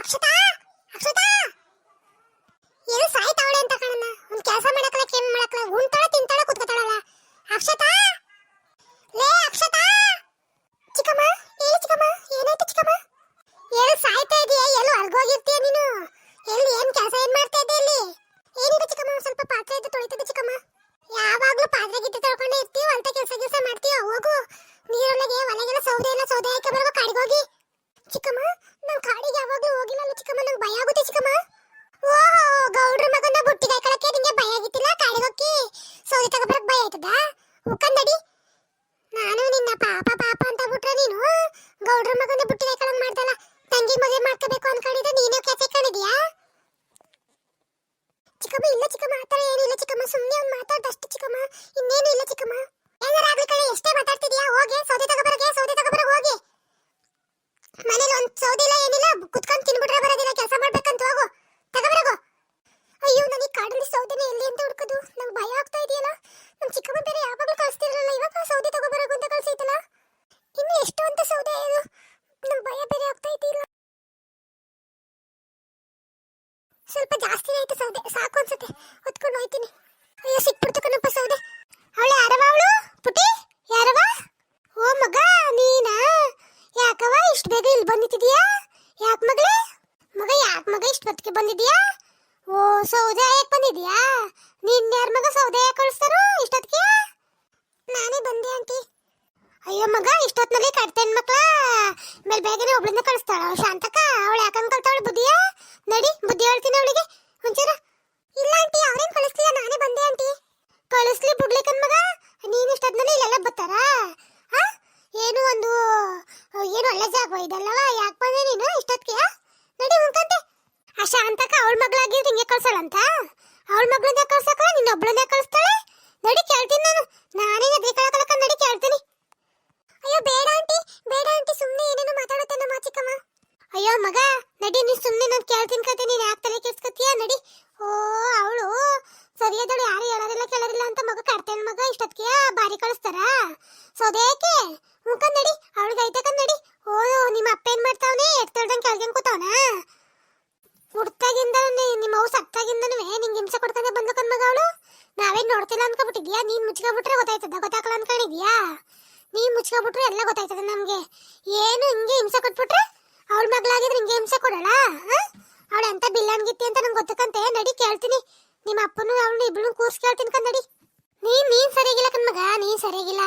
ಅಕ್ಷತಾ ಅಕ್ಷತಾ ಏನು ಸಾಯ್ತಾವಳೆ ಅಂತ ಕಾಣಣ್ಣ. ಒಂದು ಕೆಲಸ ಮಾಡಕಲ್ಲ ಕೇಮ್ ಮಾಡಕಲ್ಲ ಉಂಟಾಳ ತಿಂತಾಳ ಕೂತ್ಕೊತಾಳಲ್ಲ. ಅಕ್ಷತಾ ಲೇ ಅಕ್ಷತಾ. ಚಿಕ್ಕಮ್ಮ ಹೇಳಿ ಚಿಕ್ಕಮ್ಮ, ಏನಾಯ್ತು ಚಿಕ್ಕಮ್ಮ? ಏನು ಸಾಯ್ತಾ ಇದೀಯಾ? ಎಲ್ಲೂ ಅಲ್ಗೋಗಿರ್ತೀಯ ನೀನು? ಎಲ್ಲಿ ಏನ್ ಕೆಲಸ ಏನ್ ಮಾಡ್ತಾ ಇದ್ದೆ ಇಲ್ಲಿ? ಏನಿದೆ ಚಿಕ್ಕಮ್ಮ, ಸ್ವಲ್ಪ ಪಾತ್ರೆ ಇದ್ದು ತೊಳಿತಿದ್ದೆ ಚಿಕ್ಕಮ್ಮ. ಯಾವಾಗ್ಲೂ ಪಾತ್ರೆ ಗಿತ್ತೆ ತೊಳ್ಕೊಂಡೇ ಇರ್ತೀಯೋ ಅಂತ ಕೆಲಸ ಮಾಡ್ತೀಯೋ? ಹೋಗು ನೀರೊಳಗೆ ಒಲೆಗೆಲ್ಲ ಸೌದೆ ಹಾಕಿ ಬರೋ ಕಾಡಿಗೆ ಹೋಗಿ. ಚಿಕ್ಕಮ್ಮ ನಾನು ಕಾಡಿಗೆ ಯಾವಾಗ್ಲೂ ಹೋಗಿಲ್ಲ ಚಿಕ್ಕಮ್ಮ, ನಂಗೆ ಭಯ ಆಗುತ್ತೆ ಚಿಕ್ಕಮ್ಮ. ಓಹೋ ಗೌಡ್ರ ಮಗನ ಬುಟ್ಟಿಗೆ ಹಾಕಳಕ್ಕೆ ನಿಂಗೆ ಭಯ ಆಗಿತ್ತಿಲ್ಲ? ಕಾಡಿಗೆ ಹೋಗಿ ಸೌದೆ ತಗೊಬರಕ್ ಭಯ ಆಯ್ತದ? ಉಕ್ಕಂದಡಿ. ನಾನು ನಿನ್ನ ಪಾಪ ಅಂತ ಬಿಟ್ರೆ ನೀನು ಗೌಡ್ರ ಮಗನ ಬುಟ್ಟಿಗೆ ಹಾಕಳಂಗ್ ಮಾಡ್ದಲ್ಲ. ತಂಗಿ ಮದುವೆ ಮಾಡ್ಕೋಬೇಕು ಅನ್ಕೊಂಡಿದ್ದೆ, ನೀನೇ ಕೆಸೆ ಕಾಣಿದ್ಯಾ? ಚಿಕ್ಕಮ್ಮ ಇಲ್ಲ ಚಿಕ್ಕಮ್ಮ, ಆ ಥರ ಏನಿಲ್ಲ ಚಿಕ್ಕಮ್ಮ, ಸುಮ್ಮನೆ ಅವ್ನು ಮಾತಾಡ್ದಷ್ಟು ಚಿಕ್ಕಮ್ಮ, ಇನ್ನೇನು ಇಲ್ಲ ಚಿಕ್ಕಮ್ಮ. ಏನಾರ ಆಗ್ಲಿ ಕಡೆ, ಎಷ್ಟೇ ಮಾತಾಡ್ತಿದ್ಯಾ? ಹೋಗಿ ಸೌದೆ ತಗೊಬರಗೆ ಹೋಗಿ. ಮನೇಲಿ ಒಂದು ಸೌದೆ ಇಲ್ಲ ಏನಿಲ್ಲ, ಕುತ್ಕೊಂಡು ತಿನ್ಬಿಟ್ರೆ ಬರೋದಿಲ್ಲ, ಕೆಲಸ ಮಾಡ್ಬೇಕಂತ ಹೋಗು ತಗೊಬರಗು. ಅಯ್ಯೋ ನನಗೆ ಕಾಡಲ್ಲಿ ಸೌದೆನೇ ಎಲ್ಲಿ ಅಂತ ಹುಡ್ಕೋದು, ನಂಗೆ ಭಯ ಆಗ್ತಾ ಇದೆಯಲ್ಲ. ನಮ್ಮ ಚಿಕ್ಕಮ್ಮ ಬೇರೆ ಯಾವಾಗಲೂ ಕಳಿಸ್ತಿರಲ್ಲ, ಇವಾಗ ಸೌದೆ ತಗೊಬರಗು ಅಂತ ಕಳಿಸೈತಲ್ಲ. ಇನ್ನು ಎಷ್ಟು ಅಂತ ಸೌದೆ ಇದು, ನಂಗೆ ಭಯ ಬೇರೆ ಆಗ್ತಾ ಇದೆಯಲ್ಲ. ಸ್ವಲ್ಪ ಜಾಸ್ತಿ ಆಯ್ತು ಸೌದೆ, ಸಾಕು ಅನ್ಸುತ್ತೆ, ಹೊತ್ಕೊಂಡು ಹೋಯ್ತೀನಿ. ಅಯ್ಯೋ ಸಿಕ್ಬಿಡ್ತು ಕಣಪ್ಪ ಸೌದೆ. ಅವಳೆ ಯಾರವ ಅವಳು? ಪುಟಿ ಯಾರವ? ಓ ಮಗ ನೀನಾ? ಯಾಕವ ಇಷ್ಟು ಬೇಗ ಇಲ್ಲಿ ಬಂದಿದ್ದೀಯಾ? ಯಾಕೆ ಮಗಳೇ? ಯಾಕೆ ಮಗ ಇಷ್ಟು ಹೊತ್ತಿಗೆ ಬಂದಿದ್ದೀಯಾ? ಓ ಸೌದೆ ಯಾಕೆ ಬಂದಿದ್ದೀಯಾ? ನಿನ್ನ ಯಾರ ಮಗ ಸೌದೆ ಯಾಕೆ ಕಳಿಸ್ತಾರೋ ಇಷ್ಟೊತ್ತಿಗೆ? ನಾನೇ ಬಂದೆ ಆಂಟಿ. ಅಯ್ಯೋ ಮಗ ಇಷ್ಟೊತ್ತಿನಲ್ಲಿ ಕಟ್ತೇನ್ ಮಕ್ಳ ಮೇಲೆ ಬೇಗನೆ ಒಬ್ಳಿಂದ ಕಳಿಸ್ತಾಳ ಶಾಂತಕ್ಕ. ಅವಳು ಯಾಕಂಗ್ ಕಳ್ತಾವಳು ಬುದ್ಧಿಯಾ? ನಡಿ ಬುದ್ಧಿ ಹೇಳ್ತೀನಿ ಅವಳಿಗೆ ಒಂಚೂರ. ಇಲ್ಲ ಆಂಟಿ ಅವ್ರೇನ್ ಕಳಿಸ್ಲಿಲ್ಲ, ನಾನೇ ಬಂದೆ ಆಂಟಿ. ಕಳಿಸ್ಲಿ ಬಿಡ್ಲಿ ಕಣ್ ಮಗ, ನೀನು ಇಷ್ಟೊತ್ತಿನಲ್ಲಿ ಇಲ್ಲೆಲ್ಲ ಬರ್ತಾರಾ? ಏನು ಒಂದು ಏನು ಒಳ್ಳೆ ಜಾಗ ಇದಲ್ಲವ, ಯಾಕೆ ಬಂದೆ ನೀನು ಇಷ್ಟೊತ್ತಿಗೆ? ನಡಿ ಉಂಕಂತೆ. ಆ ಶಾಂತಕ್ಕ ಅವಳ ಮಗಳಾಗಿದ್ದು ಹಿಂಗೆ ಕಳ್ಸಳಂತ? ಅವಳ ಮಗಳನ್ನ ಕಳ್ಸಕ ನಿನ್ನ ಒಬ್ಳನ್ನೇ ಕಳಿಸ್ತಾಳೆ? ನಡಿ ಕೇಳ್ತೀನಿ ನಾನು, ನಾನೇ ಎದ್ರಿ ಕಳಕಲಕ್ಕ, ನಡಿ ಕೇಳ್ತೀನಿ. ಅಯ್ಯೋ ಬೇಡ ಆಂಟಿ ಸುಮ್ಮನೆ ಏನೇನು ಮಾತಾಡುತ್ತೆ ನಮ್ಮ ಚಿಕ್ಕಮ್ಮ. ಅಯ್ಯೋ ಮಗ ನಡಿ, ನೀನು ಸುಮ್ಮನೆ ನಾನು ಕೇಳ್ತೀನಿ ಕತೆ, ನೀನು ಯಾಕೆ ತಲೆ ಕೆಡ್ಸ್ಕೊತೀಯ? ನಡಿ. ಓ ಅವಳು ಸರಿಯಾದಳು, ಯಾರು ಹೇಳೋದಿಲ್ಲ ಕೇಳೋದಿಲ್ಲ ಅಂತ ಮಗ ಕಟ್ತೇನೆ ಮಗ ಇಷ್ಟೊತ್ತಿಗೆ ಬಾರಿ ಕಳಿಸ್ತಾರ ಸೌದೇಕೆ? ಮುಖಂಡ್ ನಡಿ, ಅವಳಿಗೆ ಐತಕಂದ್ ನಡಿ. ಓ ನಿಮ್ಮ ಅಪ್ಪ ಏನ್ ಮಾಡ್ತಾವನೆ? ಎತ್ತೊಳ್ದಂಗೆ ಕೆಳ್ಕೊಂಡ್ ಕೂತಾವನ? ಹುಡ್ತಾಗಿಂದ ನಿಮ್ಮ ಅವು ಸತ್ತಾಗಿಂದನೂ ನಿಂಗೆ ಹಿಂಸೆ ಕೊಡ್ತಾನೆ ಬಂದು ಕಣ್ ಮಗ ಅವಳು. ನಾವೇನ್ ನೋಡ್ತಿಲ್ಲ ಅನ್ಕೊಬಿಟ್ಟಿದ್ಯಾ? ನೀನ್ ಮುಚ್ಕೊಬಿಟ್ರೆ ಗೊತ್ತಾಯ್ತದ, ಗೊತ್ತಾಗಲ್ಲ ಅನ್ಕೊಂಡಿದ್ಯಾ? ನೀನ್ ಮುಚ್ಕೊಬಿಟ್ರೆ ಎಲ್ಲ ಗೊತ್ತಾಯ್ತದ ನಮ್ಗೆ. ಏನು ಹಿಂಗೆ ಹಿಂಸೆ ಕೊಟ್ಬಿಟ್ರೆ ಅವಳ ಮಗಳಾಗಿದ್ರೆ ಹಿಂಗೆ ಹಿಂಸೆ ಕೊಡೋಣ? ಅವಳ ಎಂತ ಬಿಲ್ಲನ್ಗಿತ್ತಿ ಅಂತ ನಂಗೆ ಗೊತ್ತಕ್ಕಂತೆ. ನಡಿ ಕೇಳ್ತೀನಿ, ನಿಮ್ಮ ಅಪ್ಪನು ಅವಳು ಇಬ್ಳು ಕೂರ್ಸ್ ಕೇಳ್ತೀನಿ ಕಣ್ ನಡಿ. ನೀನ್ ಸರಿಯಾಗಿಲ್ಲ ಕಣ್ಮಗ, ನೀನ್ ಸರಿಯಾಗಿಲ್ಲ.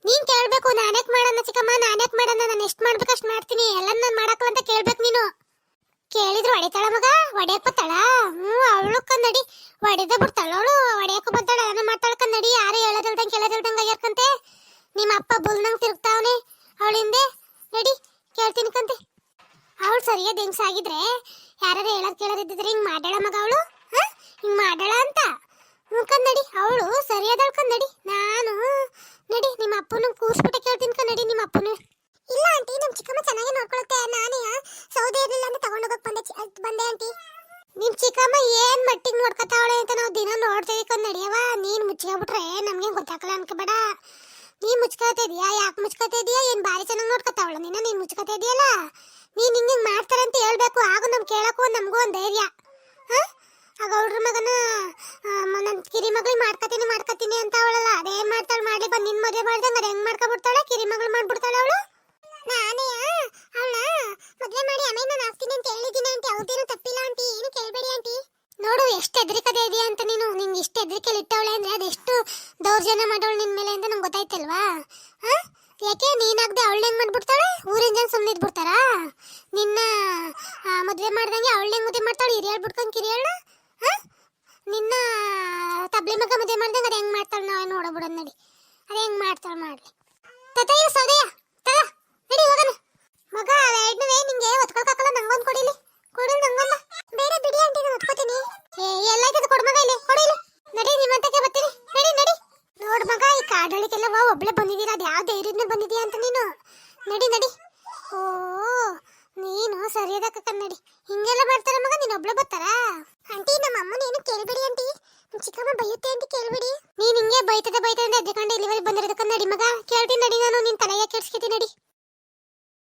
ನೀನ್ ಕೇಳ್ಬೇಕು, ನಾನ್ಯಾಕ್ ಮಾಡೋಣ ಚಿಕ್ಕಮ್ಮ, ನಾನ್ಯಾಕ್ ಮಾಡೋಣ, ನಾನು ಎಷ್ಟು ಮಾಡ್ಬೇಕು ಅಷ್ಟು ಮಾಡ್ತೀನಿ, ಎಲ್ಲ ನಾನು ಮಾಡಕ್ಕಲ್ಲ ಅಂತ ಕೇಳ್ಬೇಕು ನೀನು. ಕೇಳಿದ್ರು ಹೊಡಿತಾಳ ಮಗ, ಹೊಡೆಯಕ್ ಬತ್ತಾಳ? ಅವಳು ಕನ್ನಡಿ ಹೊಡೆದ ಬಿಡ್ತಾಳ ಅವಳು, ಹೊಡೆಯಕ್ಕೂ ಬತ್ತಾಳ, ಅದನ್ನ ಮಾಡ್ತಾಳ ಕನ್ನಡಿ. ಯಾರು ಹೇಳೋದಿಲ್ದಂಗೆ ಆಗ್ಯಾರ್ಕಂತೆ. ನಿಮ್ಮ ಅಪ್ಪ ಬುಲ್ನಂಗ್ ತಿರುಗ್ತಾವನೆ ಅವಳಿಂದೆ. ನಡಿ ಕೇಳ್ತೀನಿ ಕಂತೆ. ಅವಳು ಸರಿಯಾದ ಹೆಂಗ್ಸಾಗಿದ್ರೆ ಯಾರು ಹೇಳೋದ್ ಕೇಳೋದಿದ್ರೆ ಹಿಂಗ್ ಮಾಡ್ಯಾಳ ಮಗ ಅವಳು, ಹಿಂಗ್ ಮಾಡ್ಯಾಳ ಅಂತ ಕನ್ನಡಿ. ಅವಳು ಸರಿಯಾದಳು ಕನ್ನಡಿ. ನಾನು ನಡಿ ನಿಮ್ಮ ಅಪ್ಪನ ಕೂರ್ಸ್ಬಿಟ್ಟೆ ಕೇಳ್ತೀನಿ ಕನ್ನಡಿ ನಿಮ್ಮ ಅಪ್ಪನು. ಇಲ್ಲ ಆಂಟಿ ನಮ್ಮ ಚಿಕ್ಕಮ್ಮ ಚೆನ್ನಾಗಿ ನೋಡ್ಕೊಳುತ್ತೆ, ನಾನೇ ಸೌದೆ ಇರಲಿಲ್ಲ ಅಂತ ತಗೊಂಡೋಗಕ್ ಬಂದೆ ಆಂಟಿ. ನಿಮ್ ಚಿಕ್ಕಮ್ಮ ಏನ್ ಮಟ್ಟಿಗೆ ನೋಡ್ಕೊತಾವಳೆ ಅಂತ ನಾವು ದಿನ ನೋಡ್ತೀವಿ ಕನ್ನಡಿಯವ. ನೀನ್ ಮುಚ್ಕೊಬಿಟ್ರೆ ನಮ್ಗೆ ಗೊತ್ತಾಗಲ್ಲ ಅನ್ಕೋಬೇಡ. ನೀನ್ ಮುಚ್ಕೋತಾ ಇದೀಯಾ? ಯಾಕೆ ಮುಚ್ಕೋತಾ ಇದೀಯಾ? ಏನ್ ಬಾರಿ ಚೆನ್ನಾಗಿ ನೋಡ್ಕೊತಾವಳ ನೀನ್ ಮುಚ್ಕೋತಾ ಇದೀಯಲ್ಲ. ನೀನ್ ಹಿಂಗೆ ಮಾಡ್ತಾರೆ ಅಂತ ಹೇಳ್ಬೇಕು, ಆಗ ನಮ್ ಕೇಳಕ್ಕೂ ನಮಗೂ ಒಂದ್ ಧೈರ್ಯ. ಆಗ ಅವ್ರ ಮಗನ ನನ್ ಕಿರಿ ಮಗಳಿಗೆ ಮಾಡ್ಕತೀನಿ ಅಂತ ಅವಳಲ್ಲ, ಅದೇನ್ ಮಾಡ್ತಾಳೆ ಮಾಡ್ಲಿ, ಬಂದು ನಿನ್ ಮದುವೆ ಮಾಡ್ದಂಗ ಅದ್ ಹೆಂಗ್ ಮಾಡ್ಕೊಬಿಡ್ತಾಳೆ? ಕಿರಿ ಮಗಳು ಮಾಡ್ಬಿಡ್ತಾಳೆ ಅವಳು. ನಾನೇ ಅವಳ ಮದುವೆ ಮಾಡಿ ಆಮೇಲೆ ನಾನು ಆಗ್ತೀನಿ ಅಂತ ಹೇಳಿದ್ದೀನಿ ಆಂಟಿ. ಅವ್ರದ್ದೇನು ತಪ್ಪಿಲ್ಲ ಆಂಟಿ, ಏನು ಕೇಳಬೇಡಿ ಆಂಟಿ. ನೋಡು ಎಷ್ಟು ಹೆದರಿಕದೆ ಇದೆಯಾ ಅಂತ ನೀನು. ನಿಂಗೆ ಇಷ್ಟು ಹೆದರಿಕೆಲಿ ಇಟ್ಟವಳೆ ಅಂದ್ರೆ ಅದೆಷ್ಟು ದೌರ್ಜನ್ಯ ಮಾಡೋಳು ನಿನ್ ಮೇಲೆ ಅಂತ ನಂಗೆ ಗೊತ್ತಾಯ್ತಲ್ವಾ? ಯಾಕೆ ನೀನಾಗದೆ ಅವಳು ಹೆಂಗ್ ಮಾಡ್ಬಿಡ್ತಾಳೆ? ಊರಿನ ಜನ ಸುಮ್ಮನೆ ಇದ್ಬಿಡ್ತಾರ? ನಿನ್ನ ಮದುವೆ ಮಾಡ್ದಂಗೆ ಅವಳು ಹೆಂಗ್ ಮದುವೆ ಮಾಡ್ತಾಳೆ? ಹಿರಿಯಳ್ ಬಿಡ್ಕೊಂಡ್ ಕಿರಿಯಳ ನಿನ್ನ ತಬ್ಲಿ ಮಗ ಮದುವೆ ಮಾಡ್ದಂಗೆ ಅದು ಹೆಂಗ್ ಮಾಡ್ತಾಳೆ? ನಾವೇ ನೋಡಬಿಡೋದು ನಡಿ, ಅದು ಹೆಂಗ್ ಮಾಡ್ತಾಳೆ ಮಾಡ್ಲಿ. ತತೆಯ ಸೌದೆಯ ತಗ ನಡಿ ಹೋಗೋಣ. ಮಗ ಎರಡನೇ ನಿಂಗೆ ಹೊತ್ಕೊಳಕಾಗಲ್ಲ, ನಂಗೊಂದು ಕೊಡಿಲಿ, ಕೊಡಲು ನಂಗೊಂದು. ಬೇರೆ ಬಿಡಿ ಆಂಟಿ ನಾನು ಹೊತ್ಕೋತೀನಿ. ಎಲ್ಲಾಯ್ತದ ಕೊಡು ಮಗ, ಇಲ್ಲಿ ಕೊಡಿಲಿ. ನಡಿ ನಿಮ್ಮಂತಕ್ಕೆ ಬರ್ತೀನಿ, ನಡಿ ನಡಿ. ನೋಡ್ ಮಗ ಈ ಕಾಡಳಿಗೆಲ್ಲ ಒಬ್ಳೆ ಬಂದಿದ್ದೀರಾ, ಅದು ಯಾವ ಧೈರ್ಯದಿಂದ ಬಂದಿದೀಯ ಅಂತ ನೀನು. ನಡಿ ನಡಿ. ಓ ನೀನು ಸರಿಯಾದ ಕನ್ನಡಿ ಹಿಂಗೆಲ್ಲ ಮಾಡ್ತಾರ ಮಗ, ನೀನು ಒಬ್ಳೆ ಬರ್ತಾರಾ?